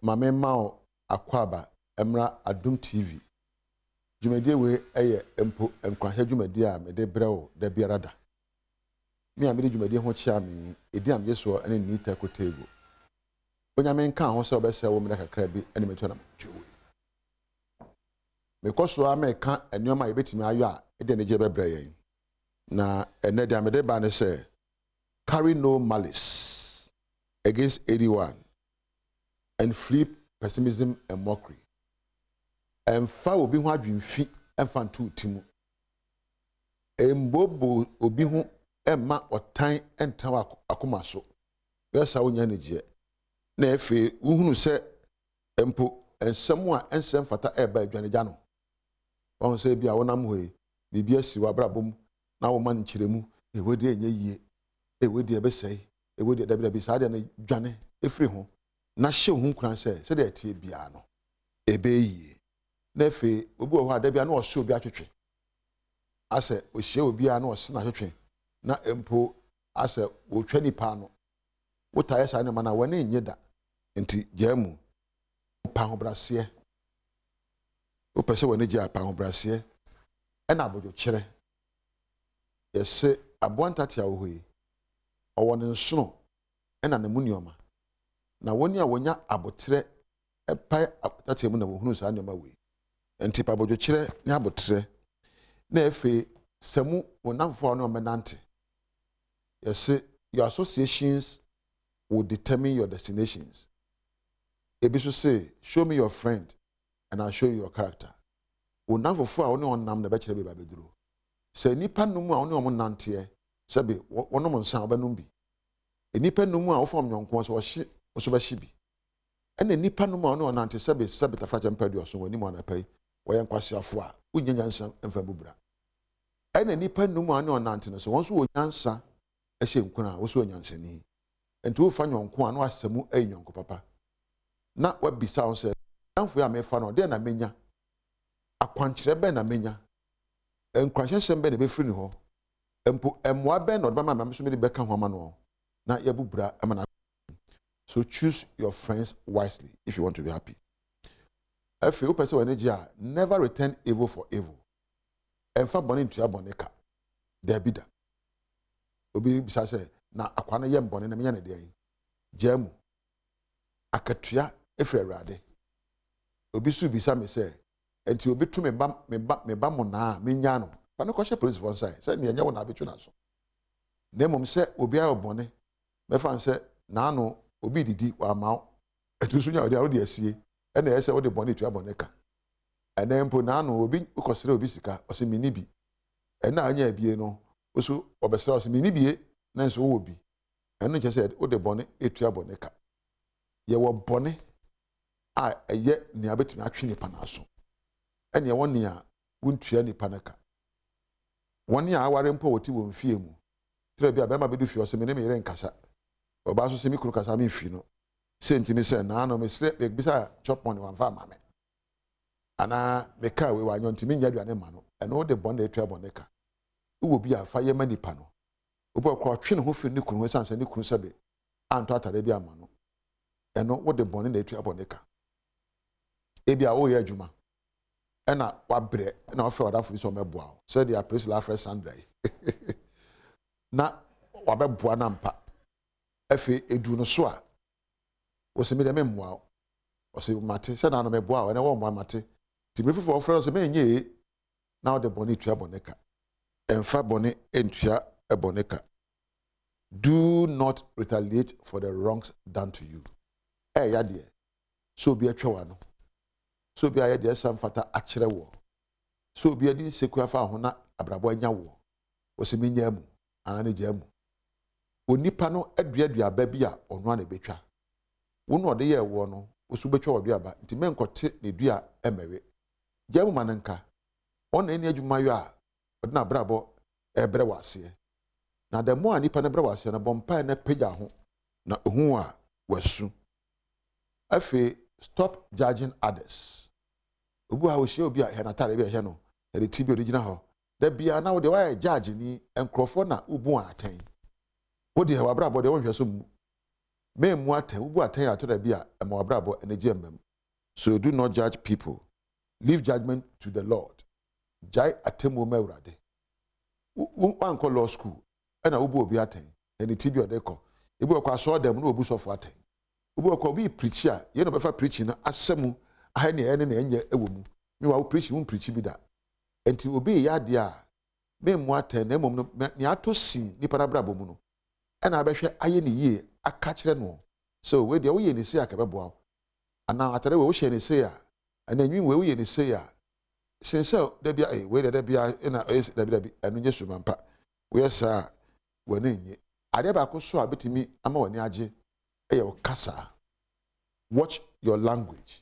mame mao akwaba emra Adom TV dwumadi we eye empo enkwahye dwumadi a me de brewo da biarada me a me de dwumadi ho chia me edi am yeso ene ni tako table onyame nka ho se obese wo me kakra bi ene meto na jowe me koso a me ka enoma yebetimi ayo a ede ne je bebre yen na ene de amede ba ne se carry no malice against anyone and flee pessimism and mockery. And fa obi ho adwemfi emfa nto timu. Embobo obi ho emma otan entawa akoma so. Yesa wonya neje. Na efe uhunu se empo ensem a ensem fata eba adwanegya no. Won se bia wonam hoyi bibia si wa brabom na wo man kiremu ewodi enye yie ewodi ebesai ewodi dabira bi sa de na dwane efri ho na hye hu kran se de atie bia no ebe yi na efe obi wo ha da bia na o hye obi atwetwe ase o hye obi a na o se na hwetwe na empo ase wo twa nipa no wo tae sa ne mana woni nye da nti jamu pa ho brase o pese woni je pa ho brase e na abojo kire yese aboantati awohi owo ne nsono e na namunioma na woni a wonya abotre epai atati mu na wohunu sa nyoma we enti pa bojo kire ne abotre na efe samu wonamfo no menante yese your associations will determine your destinations. Ebiso say show me your friend and I'll show you your character. Wonamfo a woni onam na be kire be ba beduro se nipa numu a woni omonante sebe wonom nsan obanum bi enipa numu a wofom nyonko so ohye so ba hye bi ena nipa numu a woni onante sebe tafra chempadu so woni mo na pai woyen kwasiafo a unyanya nsan emfa bubura ena nipa numu a woni onante no so won so wonyansa ehye nkuna wo so onyansani enti wo fa nyonko a no asemu ayi nyonko papa na wabisa won se amfo ya mefa no de na menya akwankyere be na menya Nkuranhyensem be na be firi ni ho empo emwa be na odba ma so me de be ka ho ama no na yabubura amana. So choose your friends wisely if you want to be happy. If you person energy never return evil for evil. Emfa bone ntua bone ka there be da obi bisa say na akwa na yem bone na menya na de yin jamu akatua efre awrade obi su bisa me say enti obi tu me ba mo na menya no pa no kwhye police for side say ne enya wo na abetwe na so na mom say obi ayo bone me fan say na no obi didi wa ma etu so nya wo de asie e na yese wo de bone tu abone ka ena mpo na no obi ukosere obi sika o se mini bi e na anya bie no oso obesere o se mini bie na nso wo bi eno che say wo de bone etu abone ka ye wo bone a eye ni abetumi atwe nipa na so ene woni a wontua nipa na ka woni a aware mpo woti wo mfie mu tire bia be ma bedu fie o se me ne me yere nkasa oba so se mi kuru kasa me mfi no senti ni se na no me sre be bisa chop money wan fa ma me ana me ka we wa nyonti me nya duane ma no eno de bond etua bond ka wo bi afa ye ma nipa no obo kwa twe ne ho fi ni kuru sanse ni kuru sebe anto atare bi ama no eno wo de bond na etua bond ka e bia wo ye adwuma ena wabre na ofe wadafo so meboa say dia praise la fresh Sandra na wabeboa na mpa efe edu no so a wo se me de memmoa wo se mate say na no meboa wo na wo mo mate ti brefo ofre so me nye na wo de bone tua boneka emfa bone entua eboneka. Do not retaliate for the wrongs done to you. Ya de so bi atwa no so bi aye de samfata akire wo so bi adi nseku fa ho na abrabo anya wo se me nya mu ane jamu onipa no aduadua ba bi a ono na betwa wo no de ye wo no osu betwa wo dua ba nti menkote ne dua emewe jamu mananka on eni adwuma yo a ode na brabo ebre wase na de mo anipa na bre wase na bompa na pagya ho na ohu a wasu afi stop judging others obu ha wo hye obi a he na tare bi he no e ti bi original ho da bia na wo de wa judge ni enkrofo na ubu atan wo de wa brabo de won hwe so mu me mu aten ubu aten atore bia ema wabrabo energy emem. So do not judge people. Leave judgment to the Lord. Jai atemu mewrade. Unko law school. Ena ubu obi aten. Eni tibi odeko. Ibu okwa so dem no obu sofo aten. Ubu okwa bi preacher, ye no befa preaching na asemu ahane ene na enye ewomu. Me wa preach won preach bi da. Enti obi ya de a me mu aten na mom no ni atosi ni parabrabo mu no. Ena abehwe aye ni yie aka kire no. So we de wo ye ni se akabeboa. Ana atare we wo hye ni se a. Ana nwi we wo ye ni se a. Since there be a way that be in a and yes, remember, we are sir, when in I never could so a bit to me, I'm on yaji, a casa. Watch your language.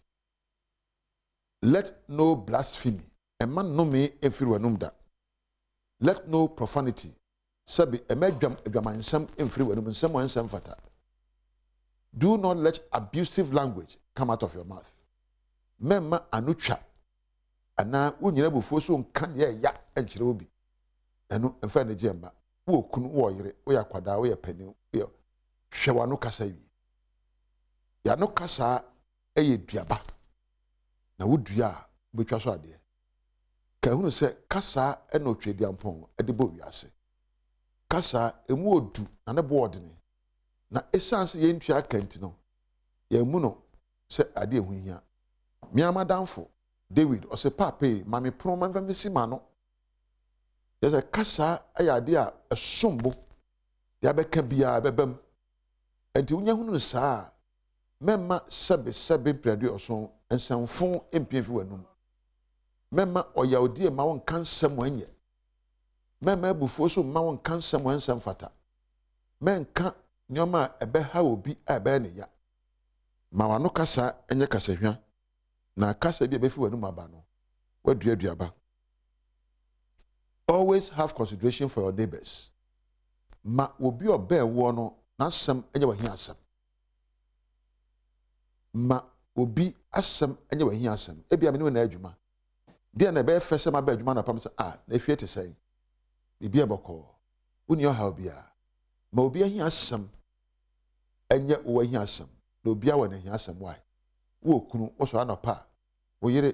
Let no blasphemy, a man no me if you were numda. Let no profanity, sabi a medjum if your mind some influence when someone some fata. Do not let abusive language come out of your mouth. Memma anucha. Ana unyina bufuo so nkan ye ya enkyere obi eno emfa na jemba wo kunu wo yire wo yakwada wo yapani yo hwewa no kasa wi ya no kasa eye duaba na wo dua betwa so ade ka hunu se kasa ena otwedi ampon ede bo wiase kasa emu odu na ne board ni na essence ye ntua kanti no ye mu no se ade ehu hia miama danfo David or say pape mami pro man famisi mano. There's a kasa ayade a sombo. Ya beka bia bebem. Enti unya hunu saa. Memma sebe predu oson ensanfon empiefi wanum. Memma oyawdi ma won kansam wanye. Memma ebufuo so ma won kansam wansam fata. Menka nyoma ebe ha obi ebe ne ya. Ma wano kasa enye kasa hwa. Na kasa bi ebefi wanu aba no waduaduaba. Always have consideration for your neighbors. Ma obi obe wo no na asem enye wahi asem. Ma obi asem enye wahi asem. Ebi amene na adwuma. De na be fese ma ba adwuma na pam se na efie te sei. Bibi eboko. Uni o ha obia. Ma obi ahi asem enye wo wahi asem. Na obi awa na ahi asem why? Wo kunu wo so anapa wo yire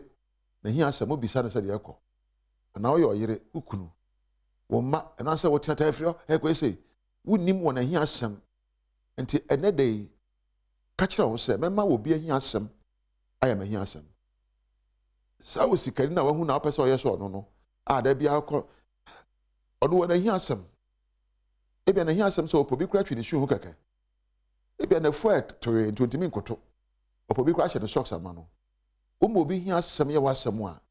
na hi asem obisa na se de ekọ na wo yo yire ukunu wo ma na se wo tiata afrio ekọ sei wunim wo na hi asem enti enede ka kira wo se mema wo bi hi asem aya ma hi asem sa wo sikari na wo hu na opese oye so no da bia akọ ono wo na hi asem ebi na hi asem so opo bi kura twi ni shu hu keke ebi na fuet to 20 min koto opo bi crash the socks amano umo bi hia asem ye wasem a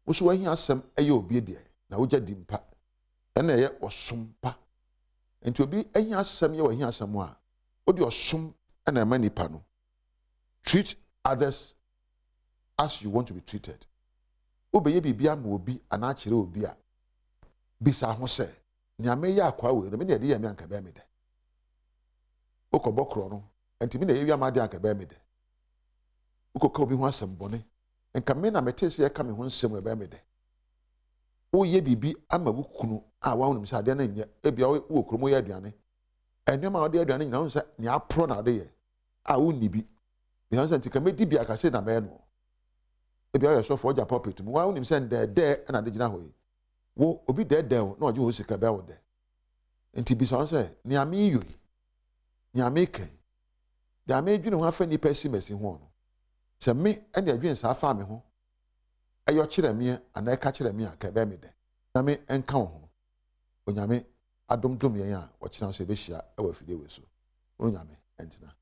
wo so hia asem eye obi de na wo jadi mpa ena ye osompa enti obi hia asem ye wa hia asem a odi osom ena ema nipa no. Treat others as you want to be treated. Obeye bibia ma obi ana akire obi a bisa ho se nya me ya akwa we no me de ye me anka be me de okobokro no enti me na ye wi amade anka be me de ukoka obi ho asem bone enka me na metese ye ka me ho nsem ebe me de wo ye bibi ama wukunu a wa wonum sa de na nya ebia wo kromo ye aduane enema wo de aduane nyina won sa ni apro na de ye a wo ni bi bi han sa ntika me di bi aka se na me no ebia yo so for ja puppet mu wa wonum se de na de gina ho yi wo obi de na oje ho sika be wo de enti bi so se ni ami yo ni ami kan de ami dwene ho afa ni pesimesi ho no se me ene adwen sa fa me ho ayo kire me ana eka kire me aka be me de na me enka ho onyame adom dom yen a wo kira so be hia e wa fide we so onyame entina